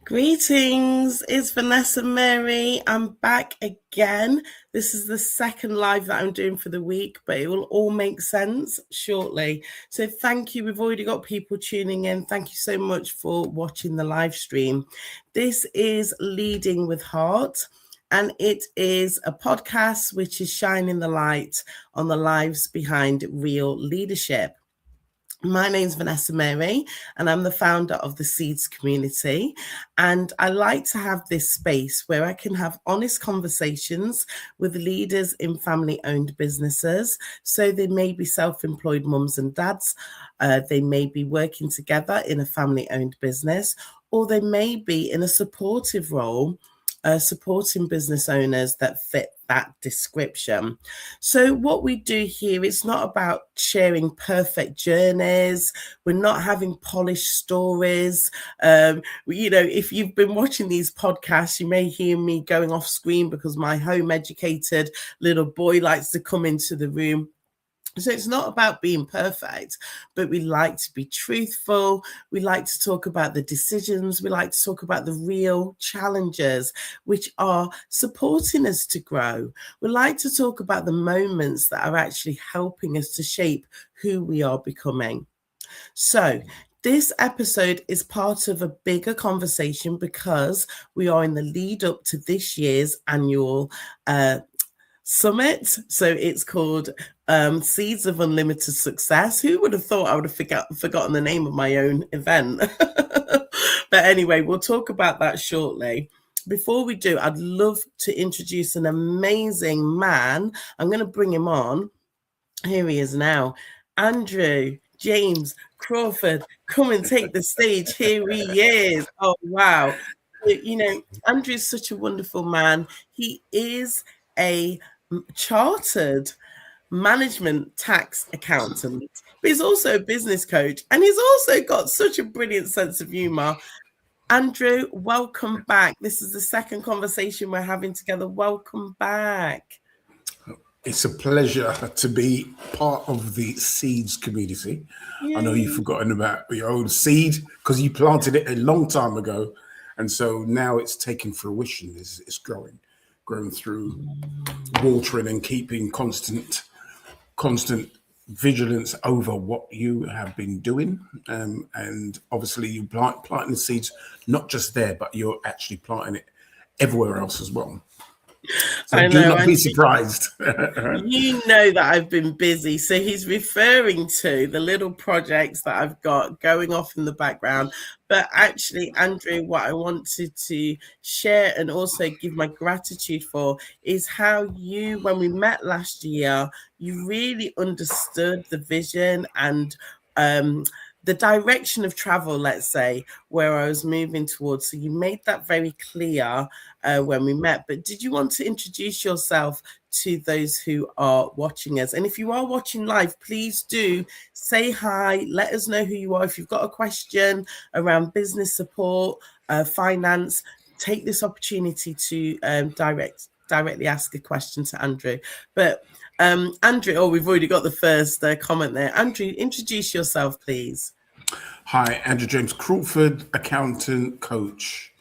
Greetings, it's Vanessa-Mary. I'm back again. This is the second live that I'm doing for the week, but it will all make sense shortly. So thank you. We've already got people tuning in. Thank you so much for watching the live stream. This is Leading with Heart, and it is a podcast which is shining the light on the lives behind real leadership. My name's Vanessa-Mary, and I'm the founder of the Seeds community. And I like to have this space where I can have honest conversations with leaders in family-owned businesses. So they may be self-employed mums and dads. They may be working together in a family-owned business, or they may be in a supportive role, supporting business owners that fit that description. So what we do here, it's not about sharing perfect journeys. We're not having polished stories. If you've been watching these podcasts, you may hear me going off screen because my home educated little boy likes to come into the room. So it's not about being perfect, but we like to be truthful. We like to talk about the decisions. We like to talk about the real challenges, which are supporting us to grow. We like to talk about the moments that are actually helping us to shape who we are becoming. So this episode is part of a bigger conversation because we are in the lead up to this year's annual summit. So it's called Seeds of Unlimited Success. Who would have thought I would have forgotten the name of my own event? But anyway, we'll talk about that shortly. Before we do, I'd love to introduce an amazing man. I'm going to bring him on. Here he is now. Andrew James Crawford, come and take the stage. Here he is. Oh, wow. Andrew's such a wonderful man. He is a chartered management tax accountant, but he's also a business coach, and he's also got such a brilliant sense of humor. Andrew, welcome back. This is the second conversation we're having together. Welcome back. It's a pleasure to be part of the Seeds community. Yay. I know you've forgotten about your own seed because you planted it a long time ago, and so now it's taking fruition. It's growing through watering and keeping constant vigilance over what you have been doing. And obviously you planting the seeds, not just there, but you're actually planting it everywhere else as well. So do not be surprised. You know that I've been busy. So he's referring to the little projects that I've got going off in the background. But actually, Andrew, what I wanted to share and also give my gratitude for is how you, when we met last year, you really understood the vision and the direction of travel, let's say, where I was moving towards. So you made that very clear when we met. But did you want to introduce yourself to those who are watching us? And if you are watching live, please do say hi. Let us know who you are. If you've got a question around business support, finance, take this opportunity to directly ask a question to Andrew. But Andrew, we've already got the first comment there. Andrew, introduce yourself, please. Hi, Andrew James Crawford, accountant, coach,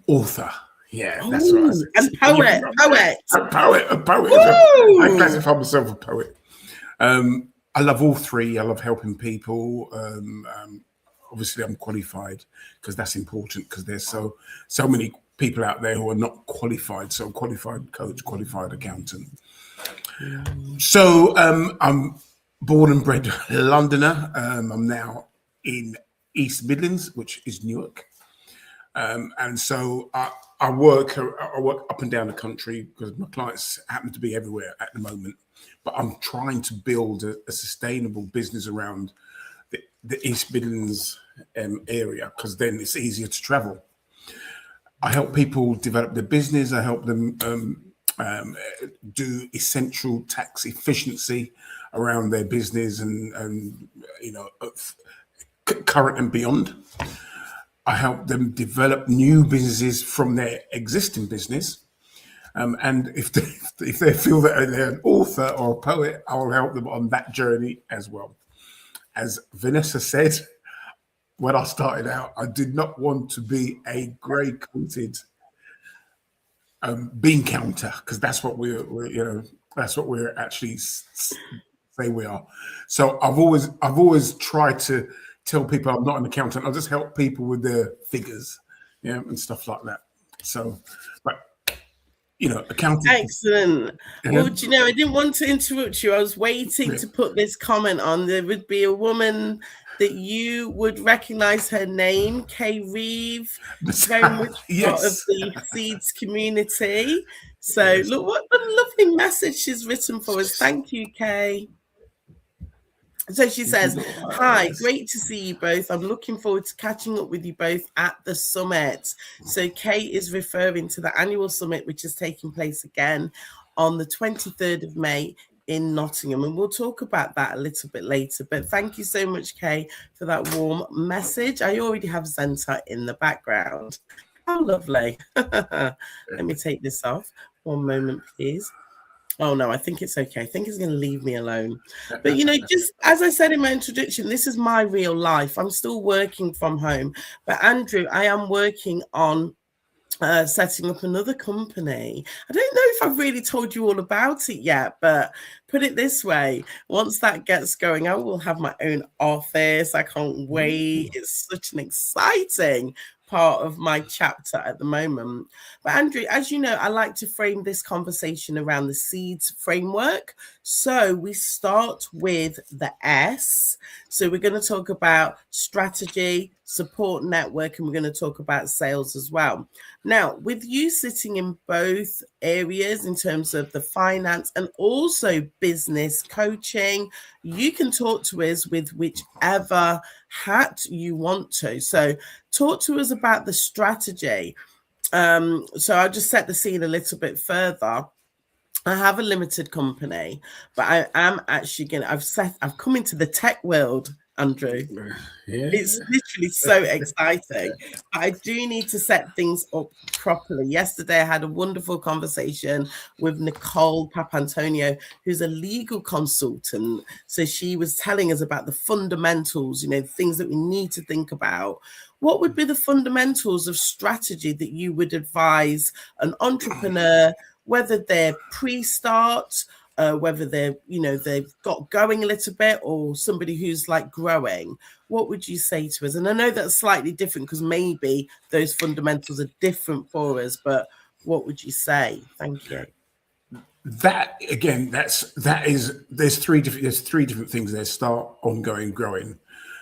author. Yeah, that's right. And poet. A poet. I classify myself a poet. I love all three. I love helping people. Obviously, I'm qualified because that's important because there's so many people out there who are not qualified. So qualified coach, qualified accountant. So I'm born and bred Londoner. I'm now in East Midlands, which is Newark. And so I work up and down the country because my clients happen to be everywhere at the moment. But I'm trying to build a sustainable business around the East Midlands area because then it's easier to travel. I help people develop their business. I help them do essential tax efficiency around their business and current and beyond. I help them develop new businesses from their existing business. And if they feel that they're an author or a poet, I will help them on that journey as well. As Vanessa said, when I started out, I did not want to be a grey coated bean counter, because that's what that's what we're actually say we are. So I've always tried to tell people I'm not an accountant. I'll just help people with their figures, and stuff like that. So, but accounting. Excellent. Well, do you know, I didn't want to interrupt you. I was waiting to put this comment on. There would be a woman that you would recognize her name, Kay Reeve, very much part of the Seeds community. So look what a lovely message she's written for us. Thank you, Kay. So she says, hi, great to see you both. I'm looking forward to catching up with you both at the summit. So Kay is referring to the annual summit, which is taking place again on the 23rd of May in Nottingham. And we'll talk about that a little bit later. But thank you so much, Kay, for that warm message. I already have Zenta in the background. How lovely. Let me take this off. One moment, please. Oh, no, I think it's okay. I think it's going to leave me alone. But, just as I said in my introduction, this is my real life. I'm still working from home. But, Andrew, I am working on setting up another company. I don't know if I've really told you all about it yet, but put it this way, once that gets going, I will have my own office. I can't wait. It's such an exciting part of my chapter at the moment. But Andrew, as you know, I like to frame this conversation around the Seeds framework. So we start with the S. So we're going to talk about strategy, support network, and we're going to talk about sales as well. Now, with you sitting in both areas in terms of the finance and also business coaching, you can talk to us with whichever hat you want to. So talk to us about the strategy. So I'll just set the scene a little bit further. I have a limited company, but I am actually I've come into the tech world, Andrew. Yeah. It's literally so exciting. I do need to set things up properly. Yesterday, I had a wonderful conversation with Nicole Papantonio, who's a legal consultant. So she was telling us about the fundamentals, things that we need to think about. What would be the fundamentals of strategy that you would advise an entrepreneur, whether they're pre-start, whether they're, they've got going a little bit, or somebody who's like growing? What would you say to us? And I know that's slightly different because maybe those fundamentals are different for us, but what would you say? Thank you. That again, there's three different things there: start, ongoing, growing.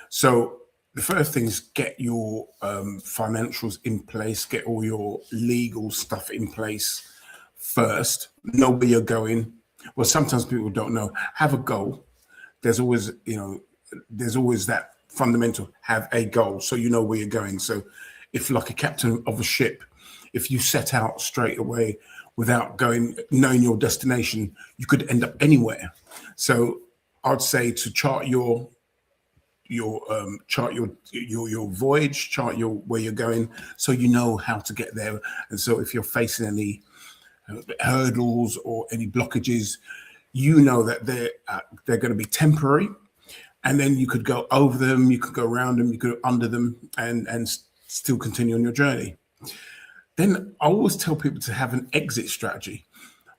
So the first thing is get your financials in place, get all your legal stuff in place first. Know where you're going. Well, sometimes people don't know. Have a goal. There's always that fundamental, have a goal, so you know where you're going. So if, like a captain of a ship, if you set out straight away without knowing your destination, you could end up anywhere. So I'd say to chart your voyage, chart where you're going, so you know how to get there. And so if you're facing any hurdles or any blockages, you know that they're going to be temporary, and then you could go over them, you could go around them, you could go under them, and still continue on your journey. Then I always tell people to have an exit strategy.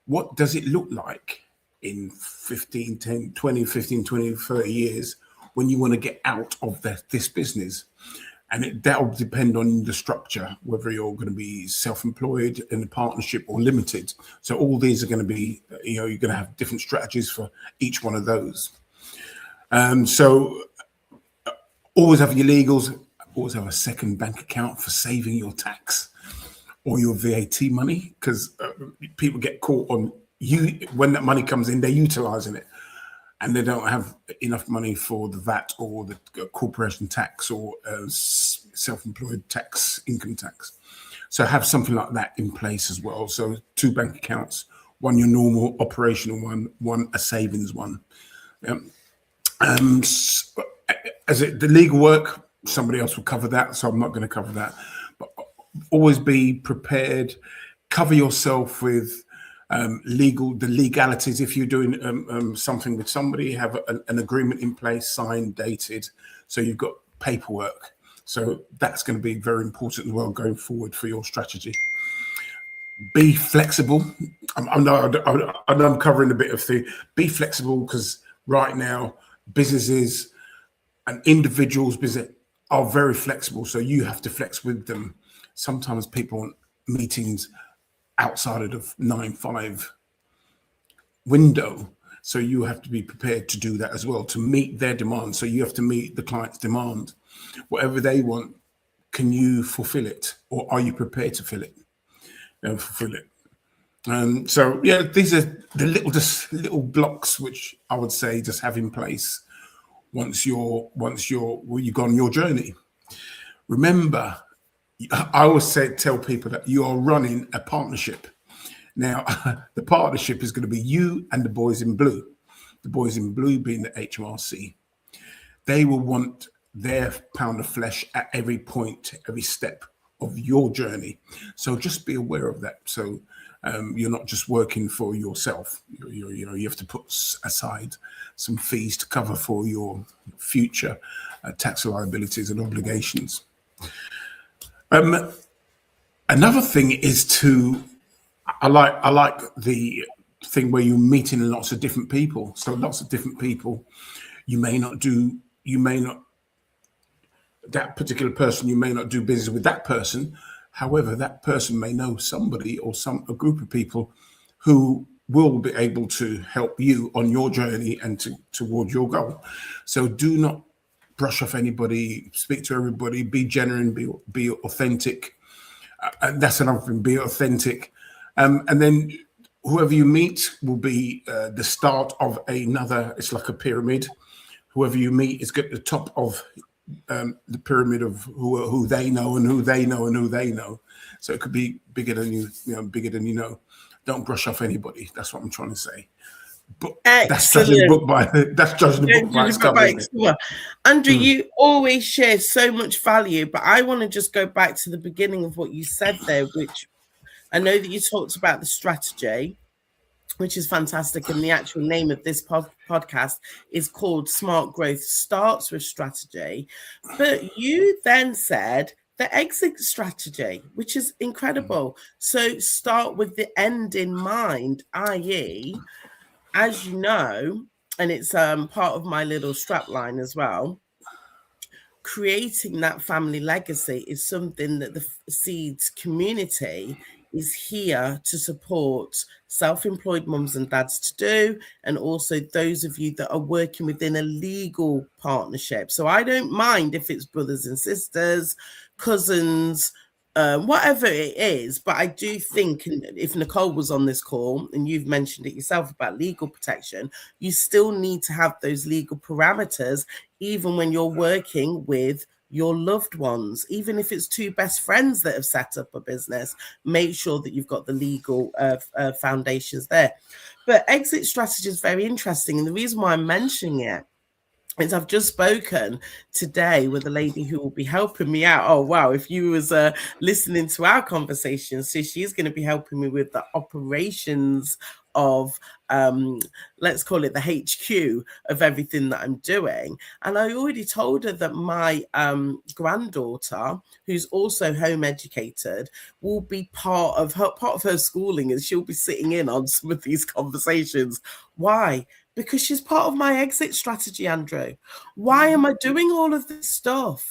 What does it look like in 15, 10, 20, 15, 20, 30 years when you want to get out of this business? And that will depend on the structure, whether you're going to be self-employed, in a partnership, or limited. So all these are going to be, you're going to have different strategies for each one of those. So always have your legals, always have a second bank account for saving your tax or your VAT money, because people get caught on when that money comes in, they're utilizing it, and they don't have enough money for the VAT or the corporation tax or self-employed tax, income tax. So have something like that in place as well. So 2 bank accounts, one your normal operational one a savings one. The legal work, somebody else will cover that, so I'm not going to cover that. But always be prepared. Cover yourself with the legalities. If you're doing something with somebody, have an agreement in place, signed, dated, so you've got paperwork. So that's going to be very important as well going forward for your strategy. Be flexible. I know I'm covering a bit of thing. Be flexible, because right now businesses and individuals business are very flexible. So you have to flex with them. Sometimes people want meetings outside of the 9-5 window. So you have to be prepared to do that as well, to meet their demand. So you have to meet the client's demand. Whatever they want, can you fulfill it, or are you prepared to fulfill it? So yeah, these are the little blocks which I would say just have in place once you've gone on your journey. Remember, I always tell people that you are running a partnership. Now, the partnership is going to be you and the boys in blue. The boys in blue being the HMRC. They will want their pound of flesh at every point, every step of your journey. So just be aware of that. So you're not just working for yourself. You have to put aside some fees to cover for your future tax liabilities and obligations. Another thing is I like the thing where you're meeting lots of different people. So lots of different people. That particular person, you may not do business with that person. However, that person may know somebody or a group of people who will be able to help you on your journey and toward your goal. So do not brush off anybody, speak to everybody, be genuine, be authentic. And that's another thing, be authentic. And then whoever you meet will be the start of it's like a pyramid. Whoever you meet is at the top of the pyramid of who they know and who they know and who they know. So it could be bigger than bigger than you know. Don't brush off anybody. That's what I'm trying to say. But that's judging the book by its cover. Andrew, you always share so much value, but I want to just go back to the beginning of what you said there, which I know that you talked about the strategy, which is fantastic. And the actual name of this podcast is called Smart Growth Starts with Strategy. But you then said the exit strategy, which is incredible. So start with the end in mind, i.e., as you know, and it's part of my little strap line as well, creating that family legacy is something that the Seeds community is here to support self-employed mums and dads to do, and also those of you that are working within a legal partnership. So I don't mind if it's brothers and sisters, cousins, whatever it is, but I do think, if Nicole was on this call and you've mentioned it yourself about legal protection, you still need to have those legal parameters, even when you're working with your loved ones. Even if it's two best friends that have set up a business, make sure that you've got the legal foundations there. But exit strategy is very interesting, and the reason why I'm mentioning it is I've just spoken today with a lady who will be helping me out. Oh, wow. If you was listening to our conversation, so she's going to be helping me with the operations of, let's call it the HQ of everything that I'm doing. And I already told her that my granddaughter, who's also home educated, will be part of her schooling, and she'll be sitting in on some of these conversations. Why? Because she's part of my exit strategy, Andrew. Why am I doing all of this stuff?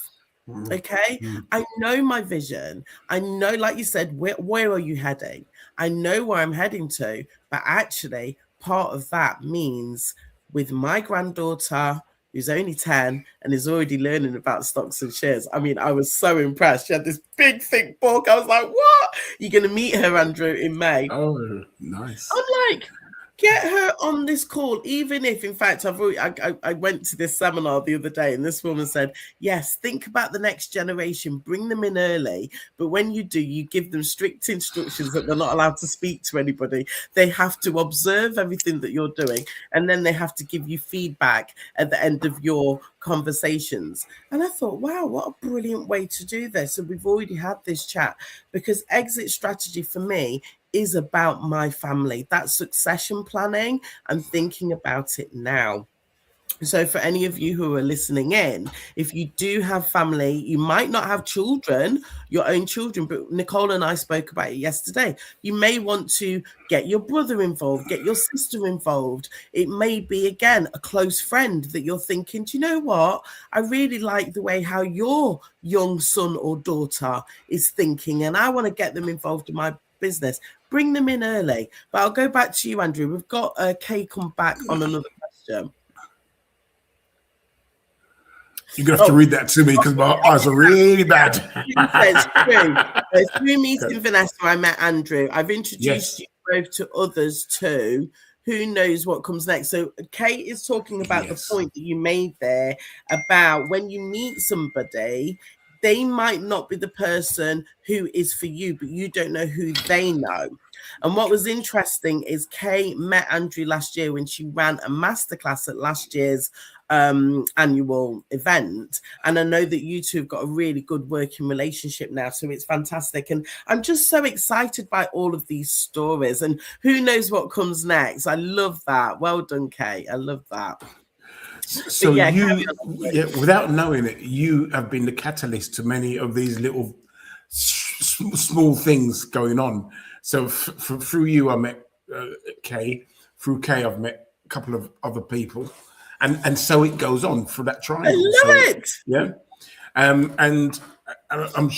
Okay. I know my vision. I know, like you said, where are you heading? I know where I'm heading to, but actually part of that means with my granddaughter, who's only 10 and is already learning about stocks and shares. I mean, I was so impressed. She had this big, thick book. I was like, what? You're going to meet her, Andrew, in May. Oh, nice. I'm like, get her on this call, even if, in fact, I went to this seminar the other day, and this woman said, yes, think about the next generation, bring them in early, but when you do, you give them strict instructions that they're not allowed to speak to anybody. They have to observe everything that you're doing, and then they have to give you feedback at the end of your conversations. And I thought, wow, what a brilliant way to do this. And we've already had this chat, because exit strategy for me is about my family. That succession planning, I'm thinking about it now. So for any of you who are listening in, if you do have family, you might not have children, your own children, but Nicole and I spoke about it yesterday. You may want to get your brother involved, get your sister involved. It may be, again, a close friend that you're thinking, do you know what? I really like the way how your young son or daughter is thinking, and I want to get them involved in my business. Bring them in early. But I'll go back to you, Andrew. We've got Kay come back on another question. You're going to have to read that to me because my eyes are really bad. Through meeting Vanessa, I met Andrew. I've introduced you both to others too. Who knows what comes next? So Kate is talking about the point that you made there about when you meet somebody, they might not be the person who is for you, but you don't know who they know. And what was interesting is Kay met Andrew last year when she ran a masterclass at last year's annual event. And I know that you two have got a really good working relationship now. So it's fantastic. And I'm just so excited by all of these stories. And who knows what comes next? I love that. Well done, Kay. I love that. So without knowing it, you have been the catalyst to many of these little small things going on. So through you, I met Kay. Through Kay, I've met a couple of other people, and so it goes on for that triangle. I love it. Yeah, and I'm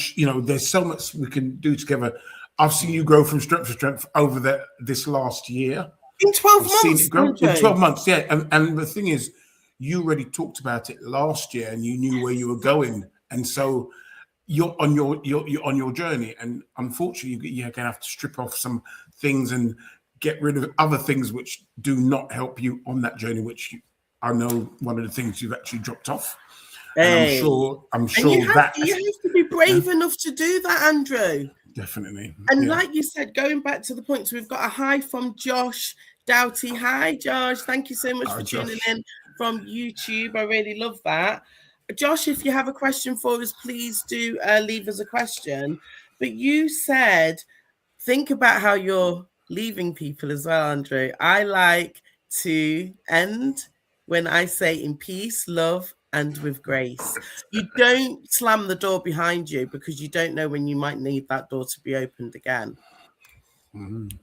there's so much we can do together. I've seen you grow from strength to strength over this last year. In 12 months. Seen it grow in 12 months, yeah. And the thing is, you already talked about it last year, and you knew where you were going, and so you're on your journey. And unfortunately, you're gonna have to strip off some things and get rid of other things which do not help you on that journey. Which I know one of the things you've actually dropped off. Hey. And I'm sure you have to be brave enough to do that, Andrew. Definitely. And like you said, going back to the point, so we've got a hi from Josh Doughty. Hi, Josh. Thank you so much for tuning in from YouTube. I really love that. Josh, if you have a question for us, please do leave us a question. But you said, think about how you're leaving people as well, Andrew. I like to end when I say in peace, love, and with grace. You don't slam the door behind you because you don't know when you might need that door to be opened again. And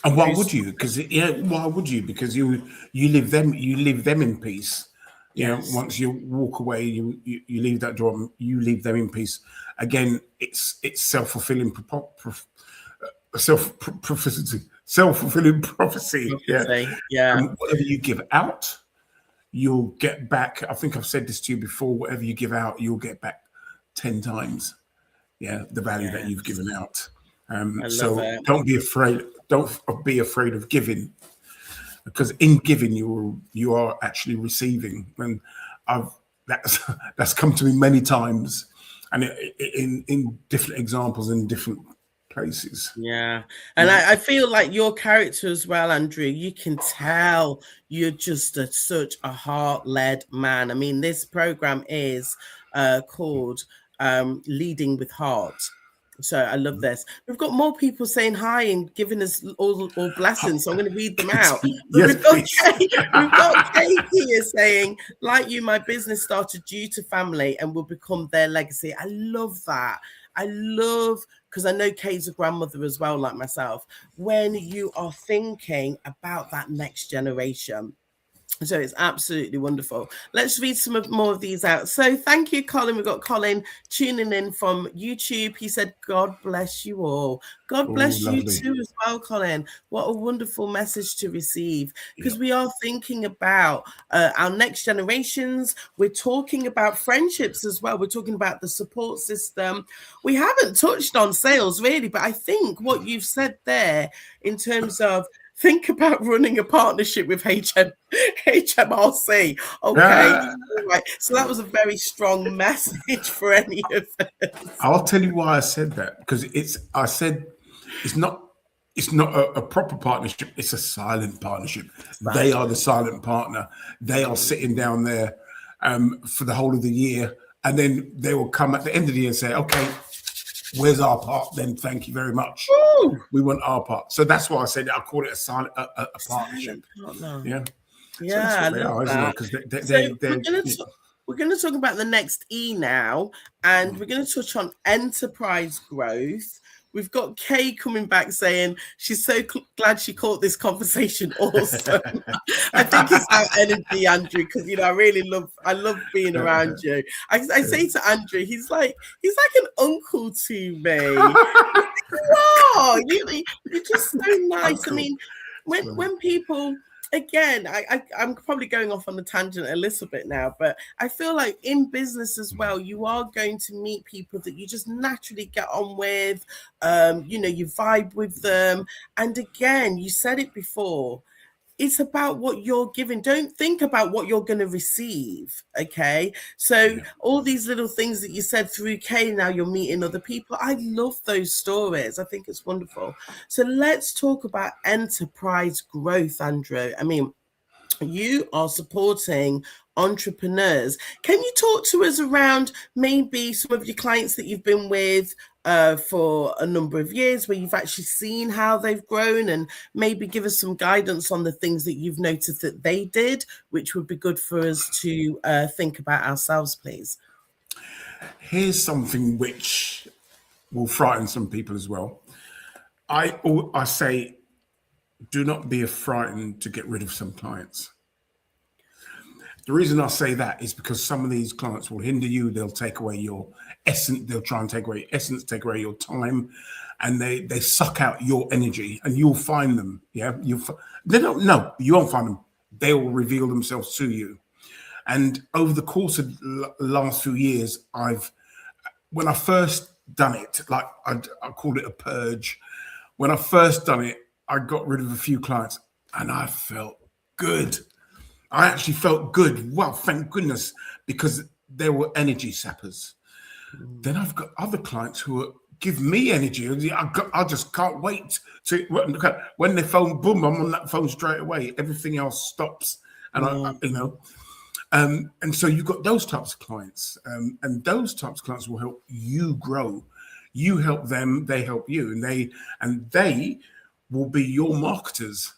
why would you? Because why would you? Because you leave them in peace. Yes. Once you walk away, you leave that door. You leave them in peace. Again, it's self-fulfilling self-fulfilling prophecy. Yeah. Whatever you give out, you'll get back. I think I've said this to you before. Whatever you give out, you'll get back 10 times. Yeah, the value that you've given out. So don't be afraid. Don't be afraid of giving, because in giving you are actually receiving. And that's come to me many times, and in different examples in different places. Yeah. And I feel like your character as well, Andrew, you can tell you're just such a heart-led man. I mean, this program is called Leading with Heart. So I love this. We've got more people saying hi and giving us all blessings. So I'm going to read them out. We've got Kate here saying, like you, my business started due to family and will become their legacy. I love that. I love, because I know Kate's a grandmother as well, like myself, when you are thinking about that next generation. So it's absolutely wonderful. Let's read some more of these out. So thank you, Colin. We've got Colin tuning in from YouTube. He said, God bless you all. God bless you too as well, Colin. What a wonderful message to receive, because we are thinking about our next generations. We're talking about friendships as well. We're talking about the support system. We haven't touched on sales really, but I think what you've said there in terms of think about running a partnership with HMRC. Okay. Right. So that was a very strong message for any of us. I'll tell you why I said that, because I said it's not a proper partnership. It's a silent partnership. They are the silent partner. They are sitting down there for the whole of the year. And then they will come at the end of the year and say, okay, where's our part then? Thank you very much. Woo! We want our part. So that's why I said I call it a silent partnership. Yeah. So that's Yeah, I what they love are, isn't it? that. Because So they're we're going to talk about the next E now, and Mm. we're going to touch on enterprise growth. We've got Kay coming back saying she's so glad she caught this conversation awesome. I think it's our energy, Andrew, because I love being around you. I say to Andrew, he's like an uncle to me. You're just so nice. I Uncle. mean, when people, again, I'm probably going off on a tangent a little bit now, but I feel like in business as well, you are going to meet people that you just naturally get on with. You vibe with them, and again, you said it before, it's about what you're giving. Don't think about what you're going to receive. Okay. So all these little things that you said through Kay, now you're meeting other people. I love those stories. I think it's wonderful. So let's talk about enterprise growth, Andrew. I mean, you are supporting entrepreneurs. Can you talk to us around maybe some of your clients that you've been with for a number of years, where you've actually seen how they've grown, and maybe give us some guidance on the things that you've noticed that they did, which would be good for us to think about ourselves, please? Here's something which will frighten some people as well. I say, do not be frightened to get rid of some clients. The reason I say that is because some of these clients will hinder you. They'll take away your essence. They'll try and take away your essence, take away your time, and they suck out your energy. And you'll find them. Yeah, they don't know. You won't find them. They will reveal themselves to you. And over the course of the last few years, when I first done it, like I called it a purge. When I first done it, I got rid of a few clients, and I felt good. I actually felt good. Well, thank goodness, because they were energy sappers. Then I've got other clients who give me energy. I just can't wait to, when they phone, boom, I'm on that phone straight away. Everything else stops. And and so you've got those types of clients, and those types of clients will help you grow. You help them, they help you, and they will be your marketers,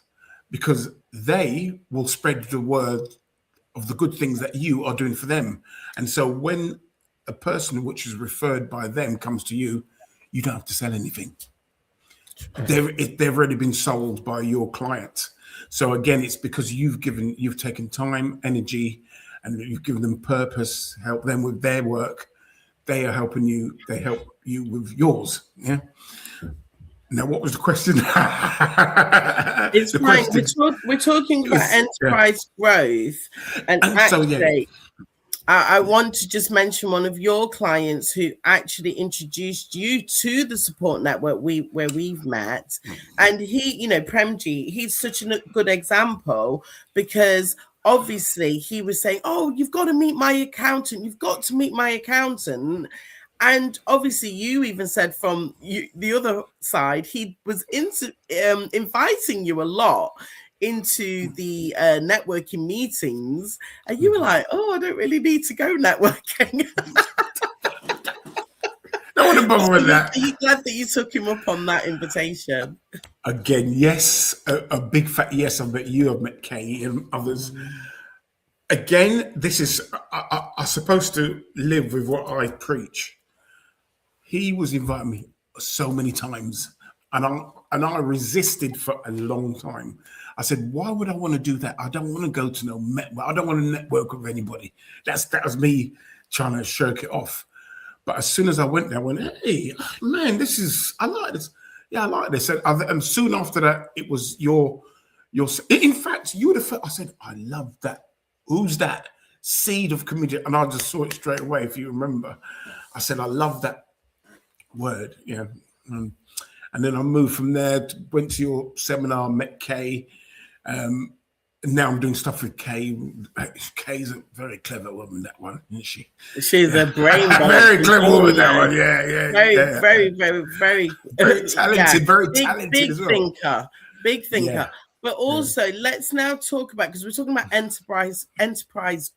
because they will spread the word of the good things that you are doing for them. And so when a person which is referred by them comes to you, you don't have to sell anything. They've already been sold by your client. So again, it's because you've taken time, energy, and you've given them purpose, help them with their work. They are helping you. They help you with yours. Yeah. Now, what was the question? It's the fine. question We're talking about enterprise growth, and actually, I want to just mention one of your clients who actually introduced you to the support network where we've met, and he, Premji, he's such a good example, because obviously he was saying, "Oh, you've got to meet my accountant. You've got to meet my accountant." And obviously, you even said from the other side, he was inviting you a lot into the networking meetings, and you were like, "Oh, I don't really need to go networking." I want to bother with that. Are you glad that you took him up on that invitation? Again, yes, a big fat yes. I've met you, I've met Kay and others. Again, this is I'm supposed to live with what I preach. He was inviting me so many times, and I resisted for a long time. I said, "Why would I want to do that? I don't want to go to no network. I don't want to network with anybody." That was me trying to shirk it off. But as soon as I went there, I went, "Hey, man, I like this. Yeah, I like this." And soon after that, it was your. In fact, you were the first. I said, "I love that. Who's that? Seed of community." And I just saw it straight away. If you remember, I said, "I love that word." Yeah. And then I moved from there, went to your seminar, met Kay. And now I'm doing stuff with Kay. Kay's a very clever woman, that one, isn't she? She's a brain. Very clever woman, that one. Yeah. Very talented, very talented big as well. Thinker. Big thinker. Yeah. But also, let's now talk about, because we're talking about enterprise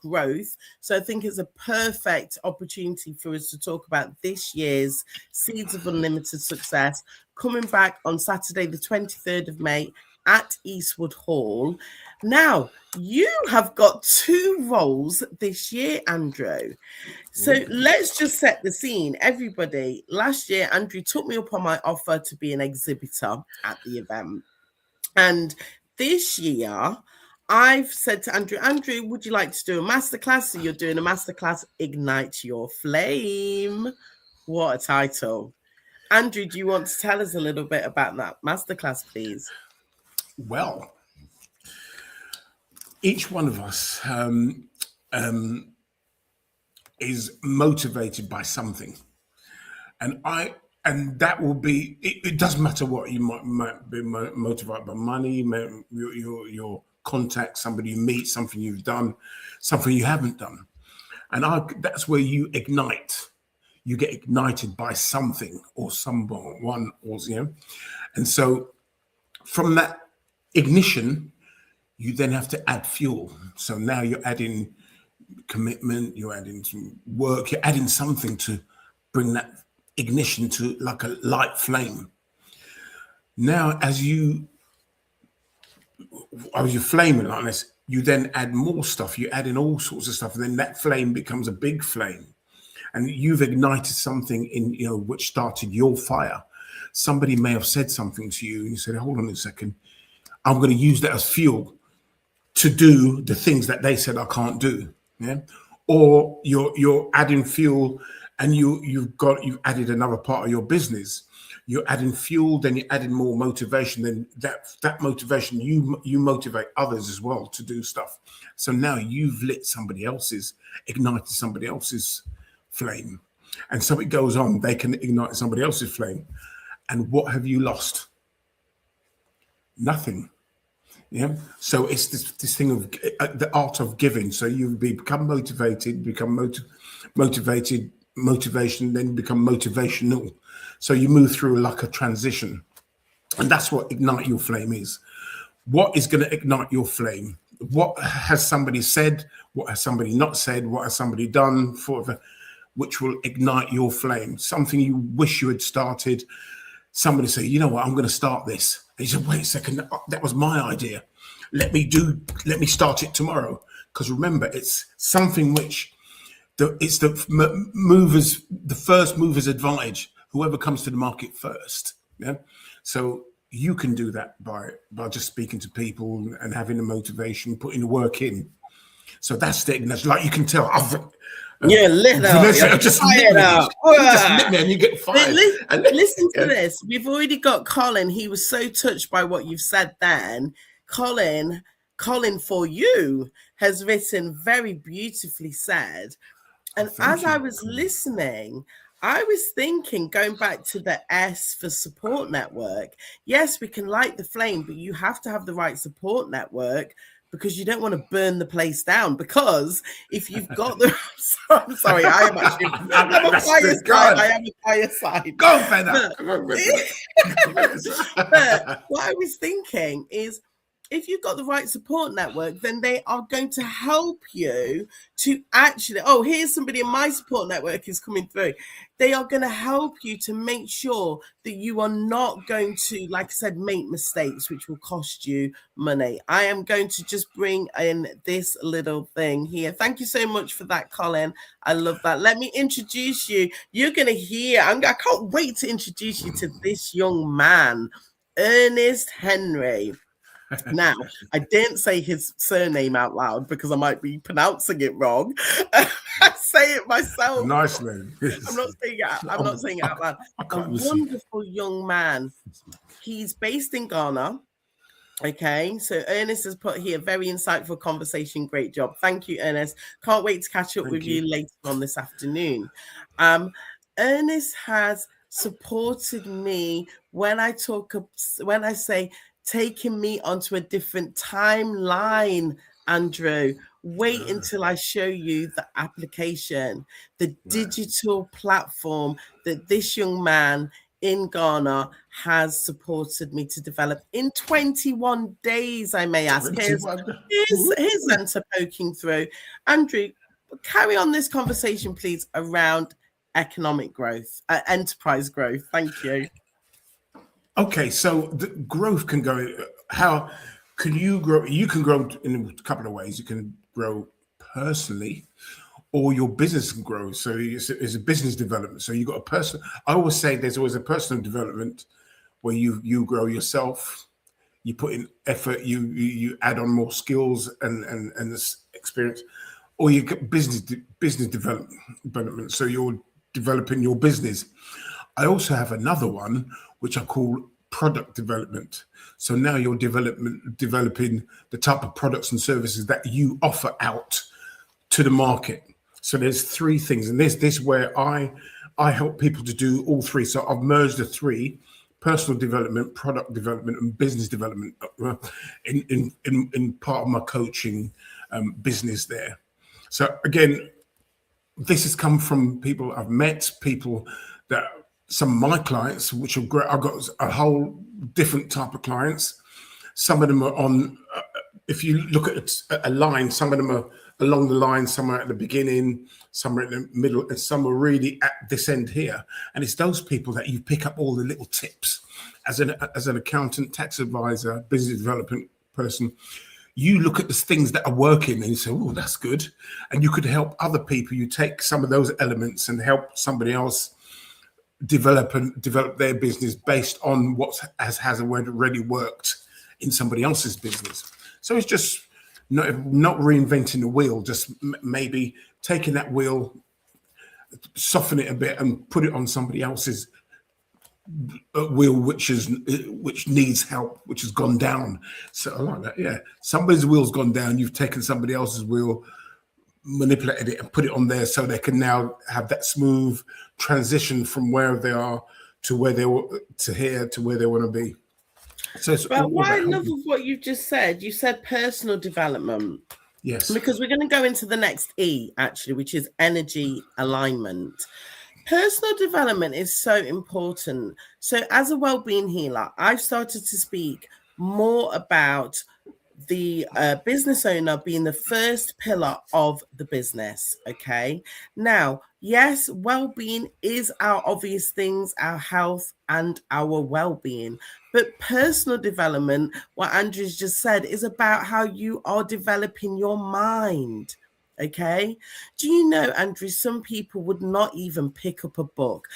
growth. So I think it's a perfect opportunity for us to talk about this year's Seeds of Unlimited Success, coming back on Saturday, the 23rd of May at Eastwood Hall. Now, you have got 2 roles this year, Andrew. So let's just set the scene. Everybody, last year, Andrew took me up on my offer to be an exhibitor at the event. And this year, I've said to Andrew, would you like to do a masterclass? So you're doing a masterclass, Ignite Your Flame. What a title. Andrew, do you want to tell us a little bit about that masterclass, please? Well, each one of us is motivated by something, and that will be. It doesn't matter what you might be motivated by: money, your contact, somebody you meet, something you've done, something you haven't done, and that's where you ignite. You get ignited by something or someone, or and so from that ignition, you then have to add fuel. So now you're adding commitment, you're adding some work, you're adding something to bring that ignition to like a light flame. Now, as you're flaming like this, you then add more stuff. You add in all sorts of stuff, and then that flame becomes a big flame. And you've ignited something in, which started your fire. Somebody may have said something to you, and you said, "Hold on a second, I'm going to use that as fuel to do the things that they said I can't do." Yeah. Or you're adding fuel, and you've added another part of your business. You're adding fuel, then you're adding more motivation. Then that motivation, you motivate others as well to do stuff. So now you've ignited somebody else's flame, and so it goes on. They can ignite somebody else's flame, and what have you lost? Nothing. Yeah. So it's this thing of the art of giving. So you become motivated, motivation, then become motivational. So you move through like a transition, and that's what ignite your flame is. What is going to ignite your flame? What has somebody said? What has somebody not said? What has somebody done which will ignite your flame? Something you wish you had started. Somebody say, "You know what? I'm going to start this." And you said, "Wait a second, that was my idea. Let me start it tomorrow." Because remember, it's something which it's the first mover's advantage. Whoever comes to the market first. Yeah. So you can do that by just speaking to people and having the motivation, putting the work in. So that's the ignition. Like you can tell, You're lit up. You're just lit up. Just lit me and you get fired. Listen to this. We've already got Colin. He was so touched by what you've said then. Colin for you has written very beautifully said. And as I was listening, I was thinking, going back to the S for support network, yes, we can light the flame, but you have to have the right support network, because you don't want to burn the place down. Because if you've got the... I'm sorry, I am actually... I'm a fire side. I am a fire side. Go, Vanessa. But what I was thinking is, if you've got the right support network, then they are going to help you to actually, here's somebody in my support network is coming through. They are going to help you to make sure that you are not going to, like I said, make mistakes, which will cost you money. I am going to just bring in this little thing here. Thank you so much for that, Colin. I love that. Let me introduce you. You're going to hear, I can't wait to introduce you to this young man, Ernest Henry. Now, I didn't say his surname out loud because I might be pronouncing it wrong. I say it myself. Nice name. I'm not saying it out loud. A wonderful young man. He's based in Ghana. Okay, so Ernest has put here, very insightful conversation. Great job. Thank you, Ernest. Can't wait to catch up with you later on this afternoon. Ernest has supported me when I say taking me onto a different timeline, Andrew. Wait until I show you the application, the digital platform that this young man in Ghana has supported me to develop in 21 days, I may ask. Here's Enter poking through. Andrew, carry on this conversation, please, around economic growth, enterprise growth. Thank you. Okay, so the growth can go how you grow? You can grow in a couple of ways. You can grow personally, or your business can grow. So it's a business development. So you got a person. I always say there's always a personal development where you grow yourself. You put in effort. You add on more skills and this experience, or you get business development. So you're developing your business. I also have another one which I call product development. So now you're developing the type of products and services that you offer out to the market. So there's three things, and this where I help people to do all three. So I've merged the three: personal development, product development, and business development in part of my coaching business there. So again, this has come from people I've met, people that some of my clients, which are great. I've got a whole different type of clients. Some of them are on, if you look at a line, some of them are along the line, some are at the beginning, some are in the middle, and some are really at this end here. And it's those people that you pick up all the little tips as an accountant, tax advisor, business development person. You look at the things that are working and you say, oh, that's good. And you could help other people. You take some of those elements and help somebody else develop their business based on what has already worked in somebody else's business. So it's just not reinventing the wheel, just maybe taking that wheel, soften it a bit and put it on somebody else's wheel which needs help, which has gone down. So I like that. Yeah, somebody's wheel's gone down, you've taken somebody else's wheel, manipulated it and put it on there so they can now have that smooth transition from where they are to where they were to here to where they want to be. So it's but what I love of what you've just said, you said personal development. Yes, because we're going to go into the next E actually, which is energy alignment. Personal development is so important. So as a well-being healer, I've started to speak more about the business owner being the first pillar of the business. Okay. Now, yes, well-being is our obvious things, our health and our well-being. But personal development, what Andrew's just said, is about how you are developing your mind. Okay. Do you know, Andrew, some people would not even pick up a book.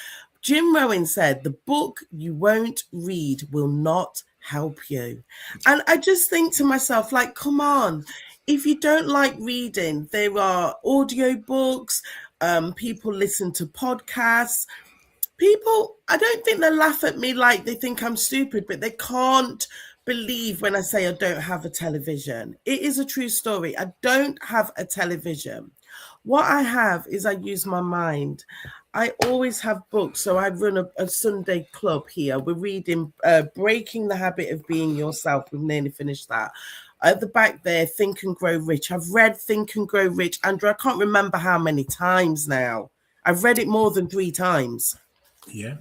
Jim Rohn said, the book you won't read will not help you. And I just think to myself, like, come on, if you don't like reading, there are audio books, people listen to podcasts. People, I don't think they laugh at me like they think I'm stupid, but they can't believe when I say I don't have a television. It is a true story. I don't have a television. What I have is I use my mind. I always have books. So I run a Sunday club here. We're reading Breaking the Habit of Being Yourself. We've nearly finished that. At the back there, Think and Grow Rich. I've read Think and Grow Rich, Andrew. I can't remember how many times now. I've read it more than 3 times. Yeah.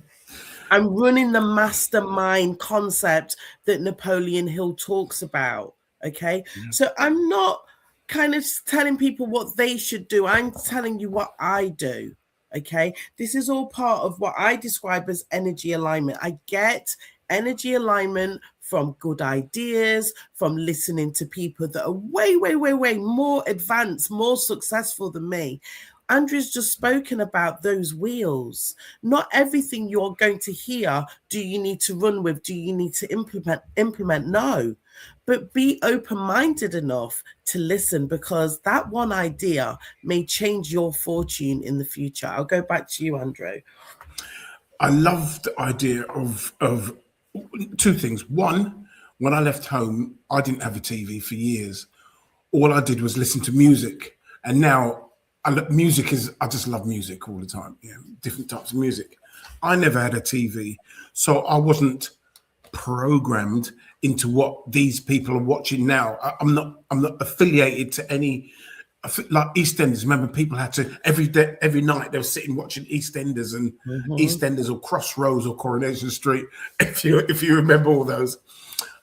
I'm running the mastermind concept that Napoleon Hill talks about. Okay. Yeah. So I'm not kind of telling people what they should do. I'm telling you what I do. Okay. This is all part of what I describe as energy alignment. I get energy alignment from good ideas, from listening to people that are way, way, way, way more advanced, more successful than me. Andrew's just spoken about those wheels. Not everything you're going to hear do you need to run with, do you need to implement? No, but be open-minded enough to listen, because that one idea may change your fortune in the future. I'll go back to you, Andrew. I love the idea of 2 things. One, when I left home, I didn't have a TV for years. All I did was listen to music. And now I just love music all the time. Yeah, different types of music. I never had a TV, so I wasn't programmed into what these people are watching now. I'm not affiliated to any, like EastEnders. Remember, people had to every night they were sitting watching EastEnders and EastEnders or Crossroads or Coronation Street. If you remember all those.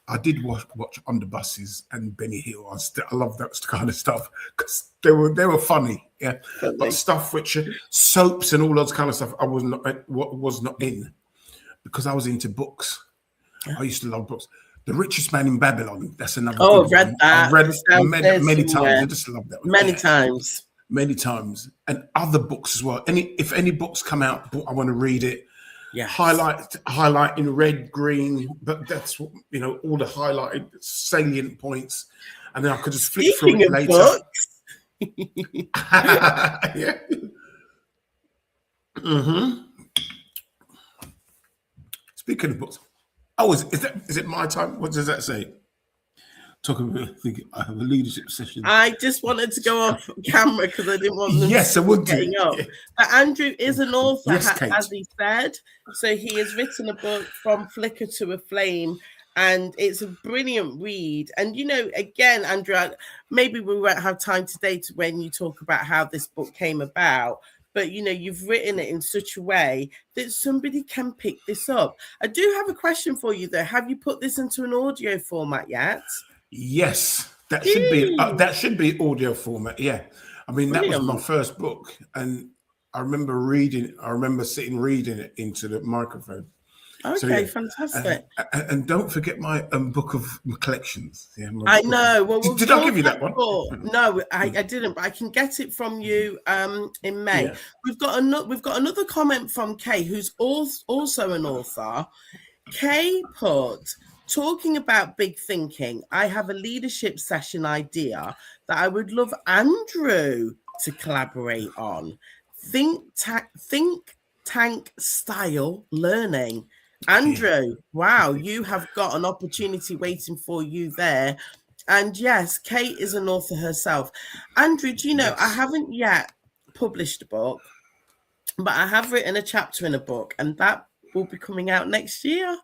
I did watch Underbuses and Benny Hill. I love that kind of stuff because they were funny, yeah. But stuff which soaps and all those kind of stuff, I was not in, because I was into books. Yeah. I used to love books. The Richest Man in Babylon. That's another Oh, good I've read one. that. I've read It's many downstairs times. somewhere. I just love that one. Many times. Many times. And other books as well. If any books come out, I want to read it. Yes. Highlight in red, green, but that's all the highlighted salient points, and then I could just flip through it later. Books. Yeah. Mm-hmm. Speaking of books, is it my time? What does that say? Talking about, I have a leadership session. I just wanted to go off camera because I didn't want them yes, I would getting do. up. Yeah. But Andrew is an author, Yes, Kate. as he said. So he has written a book, From Flicker to a Flame, and it's a brilliant read. And, again, Andrew, maybe we won't have time today when you talk about how this book came about. But, you've written it in such a way that somebody can pick this up. I do have a question for you, though. Have you put this into an audio format yet? Yes, that should be audio format. Yeah, I mean that was my first book, and I remember sitting reading it into the microphone. Okay, so, yeah. Fantastic. And don't forget my book of collections. Yeah, I know. Well, did I give you that one? No, I didn't. But I can get it from you in May. Yeah. We've got another comment from Kay, who's also an author. Kay put, talking about big thinking, I have a leadership session idea that I would love Andrew to collaborate on. Think tank style learning. Andrew, wow, you have got an opportunity waiting for you there. And yes, Kate is an author herself. Andrew, do you know, yes. I haven't yet published a book, but I have written a chapter in a book, and that will be coming out next year.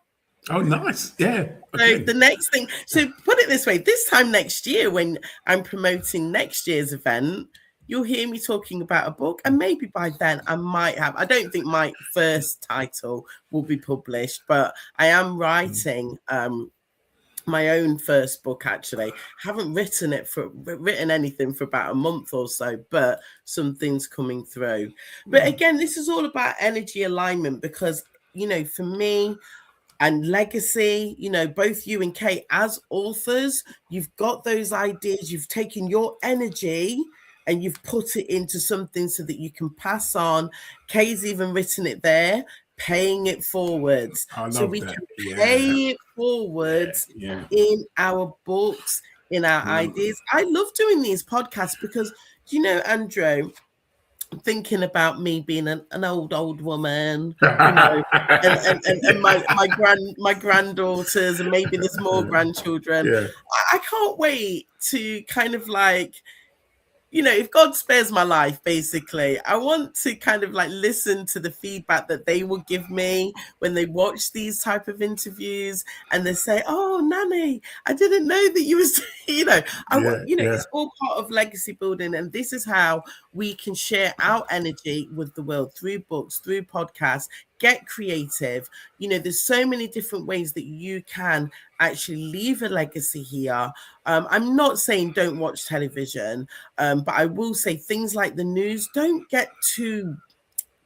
Oh, nice. Yeah. Okay. So the next thing, so put it this way, this time next year when I'm promoting next year's event, you'll hear me talking about a book, and maybe by then I don't think my first title will be published, but I am writing my own first book, actually. Haven't written anything for about a month or so, but something's coming through. But again, this is all about energy alignment because, for me, and legacy, both you and Kate as authors, you've got those ideas, you've taken your energy and you've put it into something so that you can pass on. Kay's even written it there, paying it forwards. So we can pay it forwards in our books, in our ideas. I love doing these podcasts because, Andrew, thinking about me being an old woman, and my granddaughters, and maybe there's more grandchildren. Yeah. I can't wait to kind of if God spares my life, basically, I want to kind of listen to the feedback that they will give me when they watch these type of interviews, and they say, "Oh, Nanny, I didn't know that you was," it's all part of legacy building, and this is how we can share our energy with the world through books, through podcasts. Get creative. There's so many different ways that you can actually leave a legacy here. I'm not saying don't watch television, but I will say things like the news, don't get too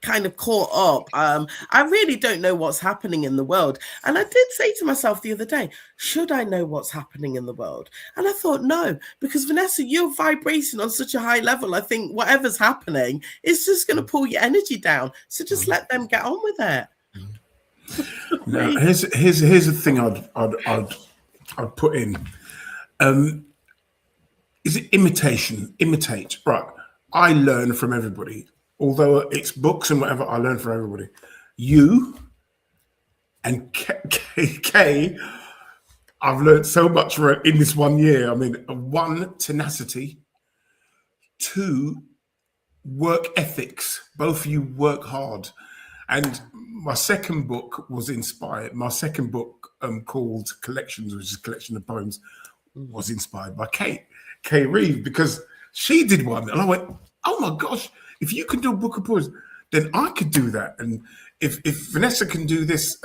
kind of caught up. I really don't know what's happening in the world. And I did say to myself the other day, should I know what's happening in the world? And I thought, no, because Vanessa, you're vibrating on such a high level. I think whatever's happening is just going to pull your energy down. So just let them get on with it. Now, here's the thing I'd put in. Is it imitate? Right. I learn from everybody. Although it's books and whatever, I learn from everybody. You and Kay, I've learned so much in this 1 year. I mean, 1, tenacity. 2, work ethics. Both of you work hard. And my second book was inspired. My second book, called Collections, which is a collection of poems, was inspired by Kay Reeve, because she did one. And I went, oh my gosh, if you can do a book of poems, then I could do that. And if Vanessa can do this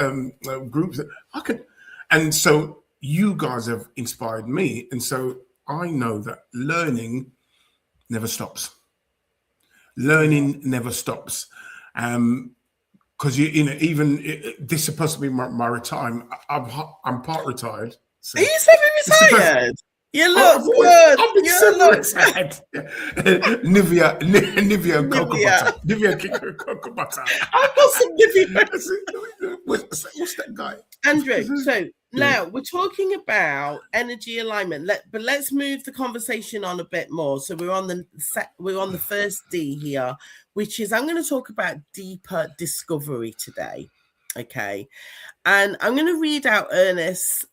group, I could. And so you guys have inspired me. And so I know that learning never stops. Learning never stops. Because this is supposed to be my retirement. I'm part retired. So Are you semi-retired? You look good. I've been semi-retired. Nivea and cocoa butter. Nivea cocoa butter. I've got some Nivea. What's that guy? Andrew, so now we're talking about energy alignment. But let's move the conversation on a bit more. So we're on the first D here, which is I'm going to talk about deeper discovery today. Okay. And I'm going to read out Ernest's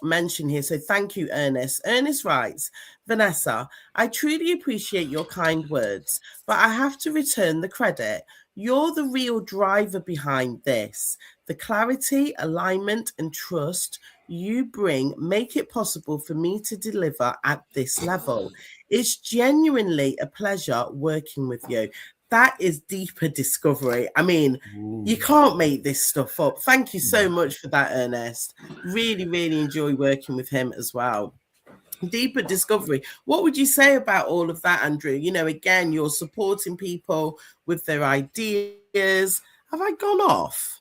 mention here. So thank you, Ernest. Ernest writes, Vanessa, I truly appreciate your kind words, but I have to return the credit. You're the real driver behind this. The clarity, alignment, and trust you bring make it possible for me to deliver at this level. It's genuinely a pleasure working with you. That is deeper discovery. I mean, you can't make this stuff up. Thank you so much for that, Ernest. Really, really enjoy working with him as well. Deeper discovery. What would you say about all of that, Andrew? You know, again, you're supporting people with their ideas. Have I gone off?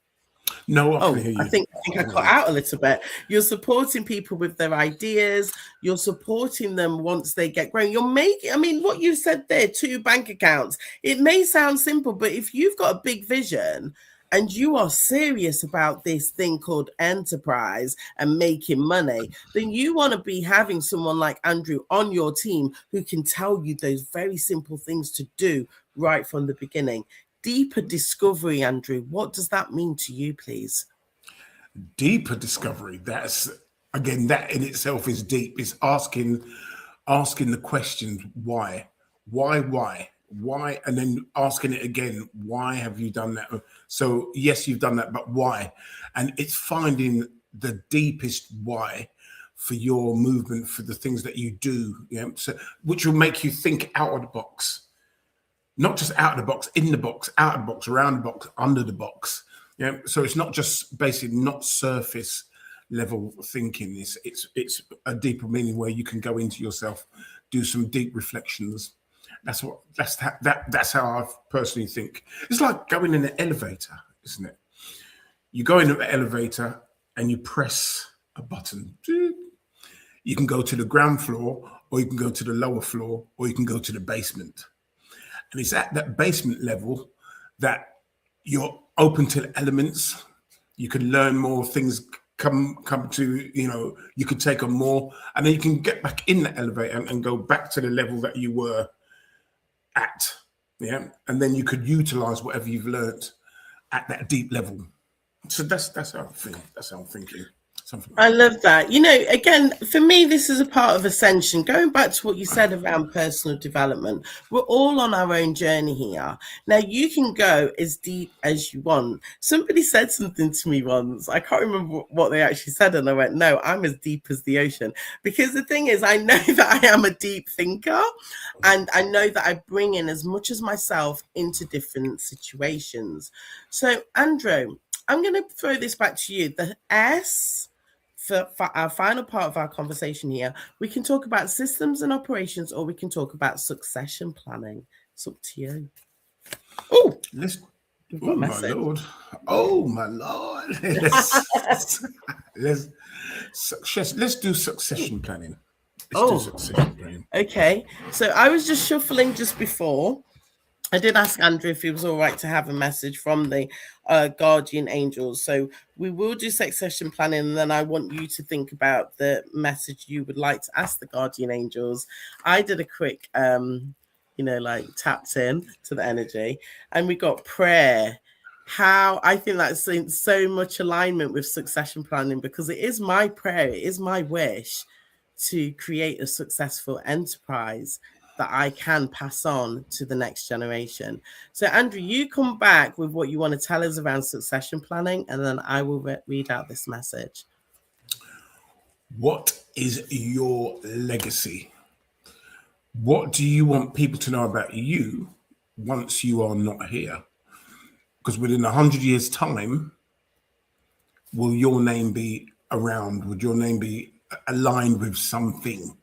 No, I can hear you. I think I cut out a little bit. You're supporting people with their ideas. You're supporting them once they get going. You're making, I mean, what you said there, 2 bank accounts, it may sound simple, but if you've got a big vision and you are serious about this thing called enterprise and making money, then you want to be having someone like Andrew on your team who can tell you those very simple things to do right from the beginning. Deeper discovery, Andrew. What does that mean to you, please? Deeper discovery. That's, again, that in itself is deep. It's asking the question, why, and then asking it again. Why have you done that? So yes, you've done that, but why? And it's finding the deepest why for your movement, for the things that you do. So, which will make you think out of the box. Not just out of the box, in the box, out of the box, around the box, under the box. So it's not just basically not surface level thinking. It's a deeper meaning where you can go into yourself, do some deep reflections. That's how I personally think. It's like going in an elevator, isn't it? You go in an elevator and you press a button. You can go to the ground floor, or you can go to the lower floor, or you can go to the basement. And it's at that basement level that you're open to the elements. You can learn more things, come to, you can take on more, and then you can get back in the elevator and go back to the level that you were at. Yeah. And then you could utilize whatever you've learned at that deep level. So that's how I think. That's how I'm thinking. I love that. Again, for me, this is a part of ascension. Going back to what you said around personal development, we're all on our own journey here. Now, you can go as deep as you want. Somebody said something to me once. I can't remember what they actually said. And I went, no, I'm as deep as the ocean. Because the thing is, I know that I am a deep thinker. And I know that I bring in as much as myself into different situations. So, Andrew, I'm going to throw this back to you. The S... For our final part of our conversation here, we can talk about systems and operations, or we can talk about succession planning. It's up to you. Oh, my lord! Oh my lord! Let's do succession planning. Let's do succession planning. Okay. So I was just shuffling just before. I did ask Andrew if he was all right to have a message from the guardian angels. So we will do succession planning, and then I want you to think about the message you would like to ask the guardian angels. I did a quick, tapped in to the energy, and we got prayer. How I think that's in so much alignment with succession planning, because it is my prayer, it is my wish to create a successful enterprise that I can pass on to the next generation. So, Andrew, you come back with what you want to tell us around succession planning, and then I will read out this message. What is your legacy? What do you want people to know about you once you are not here? Because within 100 years' time, will your name be around? Would your name be aligned with something?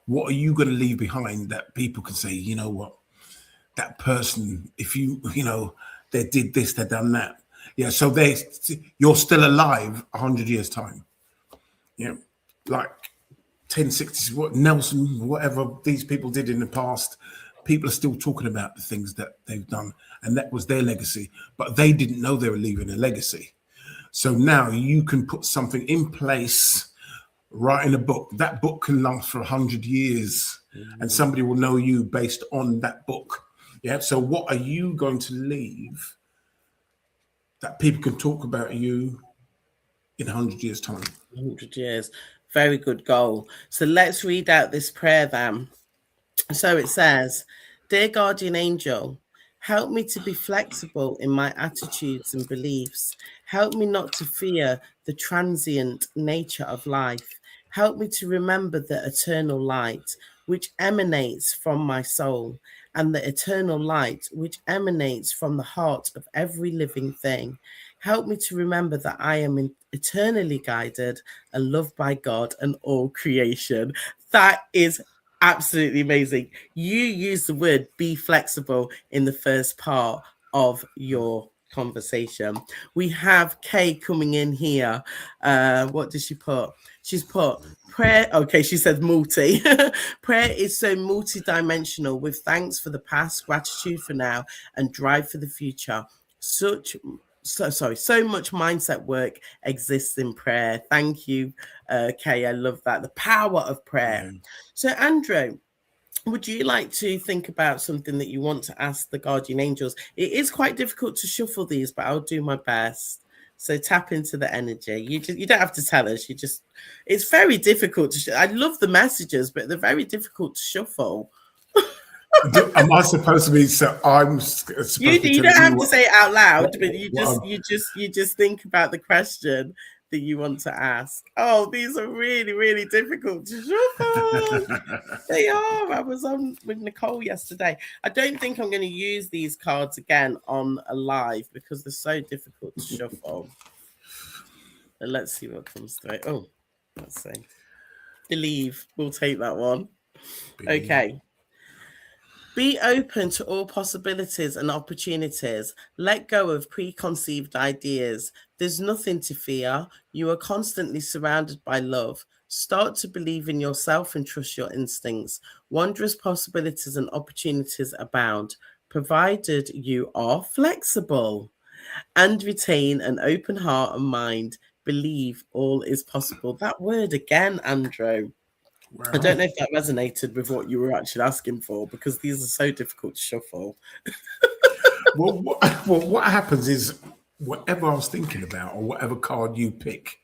What are you going to leave behind that people can say, you know what, that person, if they did this, they done that. Yeah, so you're still alive 100 years time. Yeah. like 1060s, what Nelson, whatever these people did in the past, people are still talking about the things that they've done, and that was their legacy, but they didn't know they were leaving a legacy. So now you can put something in place, writing a book. That book can last for 100 years, and somebody will know you based on that book. Yeah. So what are you going to leave that people can talk about you in 100 years' time? 100 years. Very good goal. So let's read out this prayer then. So it says, Dear Guardian Angel, help me to be flexible in my attitudes and beliefs. Help me not to fear the transient nature of life. Help me to remember the eternal light which emanates from my soul, and the eternal light which emanates from the heart of every living thing. Help me to remember that I am eternally guided and loved by God and all creation. That is absolutely amazing. You use the word be flexible in the first part of your conversation. We have Kay coming in here. What did she put? She's put prayer. Okay, she said multi. Prayer is so multi-dimensional, with thanks for the past, gratitude for now, and drive for the future. So much mindset work exists in prayer. Thank you, Kay. I love that. The power of prayer. Yeah. So, Andrew, would you like to think about something that you want to ask the guardian angels? It is quite difficult to shuffle these, but I'll do my best. So tap into the energy. You don't have to tell us. It's very difficult to. I love the messages, but they're very difficult to shuffle. Am I supposed to be? So I'm supposed You to don't tell have you to say it out loud, but what you just think about the question that you want to ask. Oh, these are really, really difficult to shuffle. They are. I was on with Nicole yesterday. I don't think I'm going to use these cards again on a live because they're so difficult to shuffle. But let's see what comes through. Oh, let's see. Believe. We'll take that one. Believe. Okay. Be open to all possibilities and opportunities. Let go of preconceived ideas. There's nothing to fear. You are constantly surrounded by love. Start to believe in yourself and trust your instincts. Wondrous possibilities and opportunities abound, provided you are flexible and retain an open heart and mind. Believe all is possible. That word again, Andrew. Wow. I don't know if that resonated with what you were actually asking for, because these are so difficult to shuffle. Well, what happens is, whatever I was thinking about, or whatever card you pick,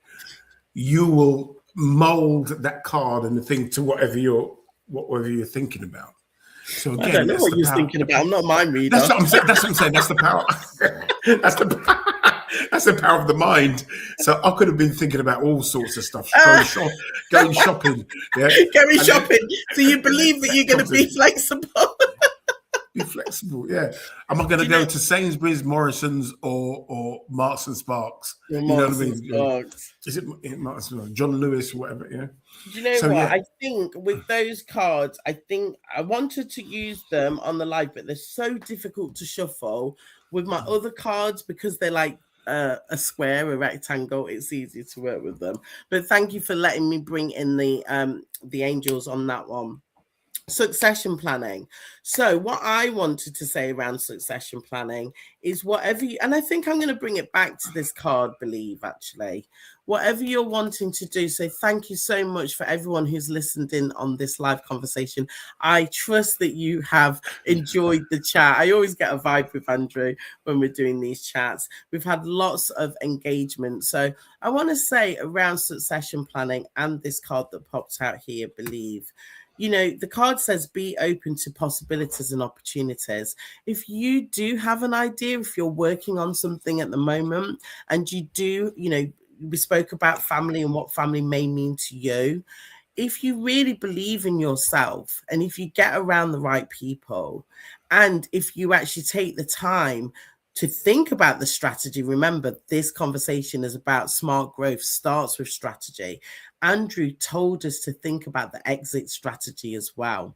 you will mold that card and the thing to whatever you're thinking about. So again, I don't know what you're thinking about. I'm not a mind reader. That's what I'm saying. That's what I'm saying. That's the power. That's the power of the mind. So I could have been thinking about all sorts of stuff, going shopping. Yeah. Going shopping. So you believe that you're going to be flexible? Be flexible, yeah. Am I going to go to Sainsbury's, Morrison's, or Marks and Sparks? You know what I mean? Is it Marks and John Lewis, whatever? Yeah. Do you know what? Yeah. I think with those cards, I think I wanted to use them on the live, but they're so difficult to shuffle. With my other cards, because they're like a square, a rectangle, it's easy to work with them. But thank you for letting me bring in the angels on that one. Succession planning. So what I wanted to say around succession planning is whatever you, and I think I'm going to bring it back to this card, believe, actually, whatever you're wanting to do. So thank you so much for everyone who's listened in on this live conversation. I trust that you have enjoyed the chat. I always get a vibe with Andrew when we're doing these chats. We've had lots of engagement. So I want to say around succession planning and this card that popped out here, believe. You know, the card says be open to possibilities and opportunities. If you do have an idea, if you're working on something at the moment and you do, you know, we spoke about family and what family may mean to you. If you really believe in yourself and if you get around the right people and if you actually take the time to think about the strategy, remember this conversation is about smart growth starts with strategy. Andrew told us to think about the exit strategy as well.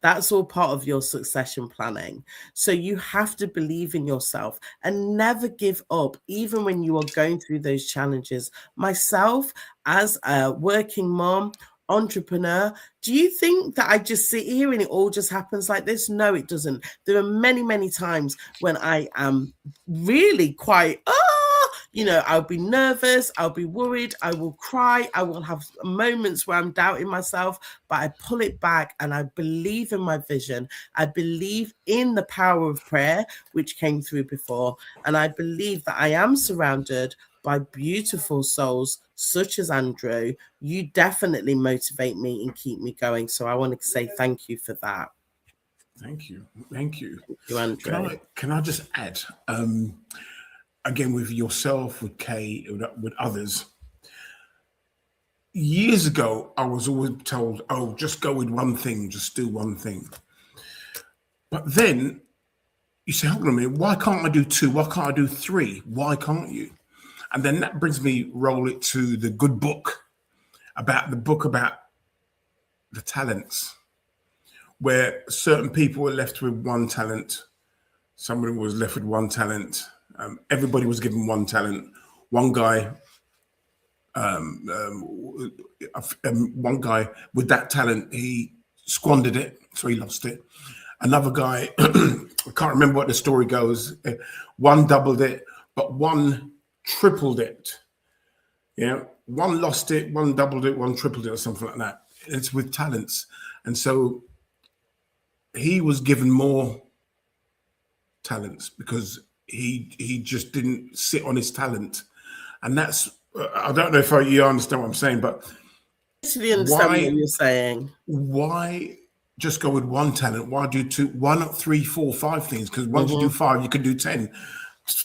That's all part of your succession planning. So you have to believe in yourself and never give up, even when you are going through those challenges. Myself, as a working mom, entrepreneur, do you think that I just sit here and it all just happens like this? No, it doesn't. There are many, many times when I am really quite, I'll be nervous, I'll be worried, I will cry, I will have moments where I'm doubting myself, but I pull it back and I believe in my vision. I believe in the power of prayer, which came through before. And I believe that I am surrounded by beautiful souls such as Andrew. You definitely motivate me and keep me going. So I want to say thank you for that. Thank you. Thank you, Andrew. Can I just add, again, with yourself, with Kay, with others, years ago, I was always told, oh, just go with one thing, just do one thing. But then you say, hold on a minute, why can't I do two? Why can't I do three? Why can't you? And then that brings me, roll it to the good book about the talents, where certain people were left with one talent. Somebody was left with one talent. Everybody was given one talent. One guy with that talent, he squandered it, so he lost it. Another guy, I can't remember what the story goes, one doubled it, but one tripled it. Yeah, one lost it, one doubled it, one tripled it, or something like that. It's with talents. And so he was given more talents because he just didn't sit on his talent. And that's, I don't know if you understand what I'm saying, but I actually understand what you're saying. Why just go with one talent? Why do two? Why not 3, 4, 5 things? Because once you do 5, you can do 10.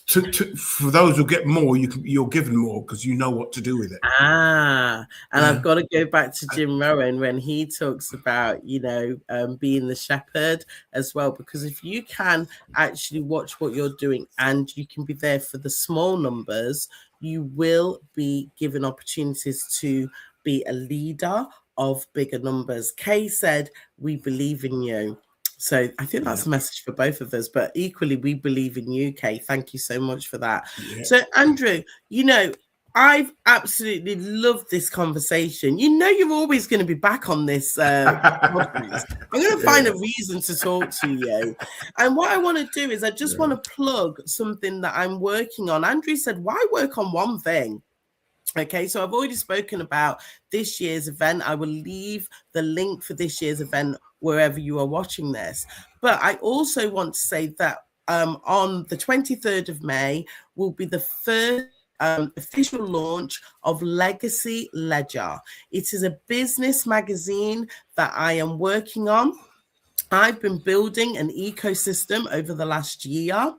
For those who get more, you're given more because you know what to do with it. I've got to go back to Jim Rohn when he talks about, being the shepherd as well, because if you can actually watch what you're doing and you can be there for the small numbers, you will be given opportunities to be a leader of bigger numbers. Kay said, we believe in you. So I think that's a message for both of us, but equally, we believe in you, Kay. Thank you so much for that. Yeah. So Andrew, I've absolutely loved this conversation. You're always going to be back on this podcast. I'm going to find a reason to talk to you. And what I want to do is I just want to plug something that I'm working on. Andrew said, why work on one thing? Okay, so I've already spoken about this year's event. I will leave the link for this year's event wherever you are watching this. But I also want to say that on the 23rd of May will be the first official launch of Legacy Ledger. It is a business magazine that I am working on. I've been building an ecosystem over the last year.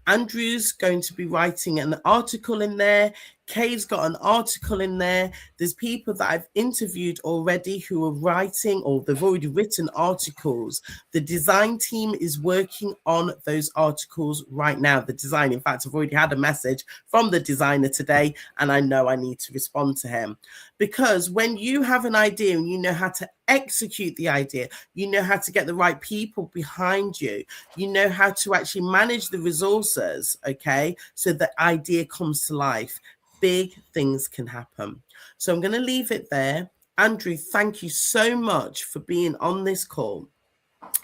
Andrew's going to be writing an article in there. Kay's got an article in there. There's people that I've interviewed already who are writing, or they've already written articles. The design team is working on those articles right now. The design, in fact, I've already had a message from the designer today, and I know I need to respond to him. Because when you have an idea and you know how to execute the idea, you know how to get the right people behind you, you know how to actually manage the resources, okay, so the idea comes to life, big things can happen. So I'm going to leave it there. Andrew, thank you so much for being on this call.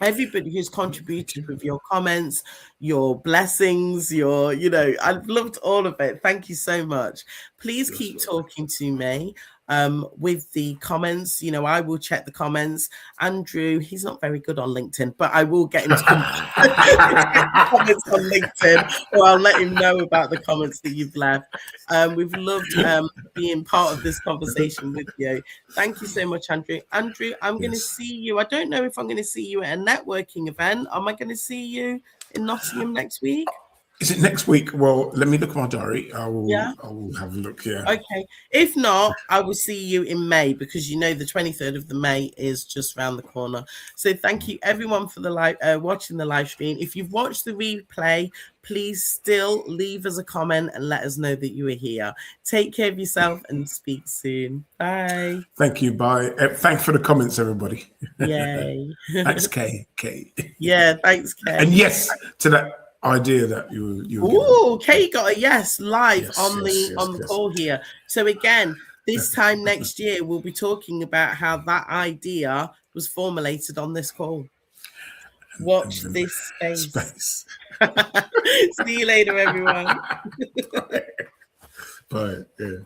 Everybody who's contributed with your comments, your blessings, I've loved all of it. Thank you so much. Please keep talking to me with the comments. I will check the comments. Andrew, he's not very good on LinkedIn, but I will get him to comments on LinkedIn, or I'll let him know about the comments that you've left. We've loved being part of this conversation with you. Thank you so much, Andrew. Andrew, I'm going to see you. I don't know if I'm going to see you at a networking event. Am I going to see you in Nottingham next week? Is it next week? Well, let me look at my diary. I Yeah. will have a look. Yeah. Okay. If not, I will see you in May, because you know the 23rd of the May is just around the corner. So thank you everyone for the watching the live stream. If you've watched the replay, please still leave us a comment and let us know that you are here. Take care of yourself and speak soon. Bye. Thank you. Bye. Thanks for the comments, everybody. Yay. Thanks, Kay. Yeah, thanks, Kay. And yes to that idea that you were giving. Ooh, Kay got a yes live Yes, on the call here. So again, this time next year we'll be talking about how that idea was formulated on this call. Watch this space. See you later, everyone. Bye. Yeah.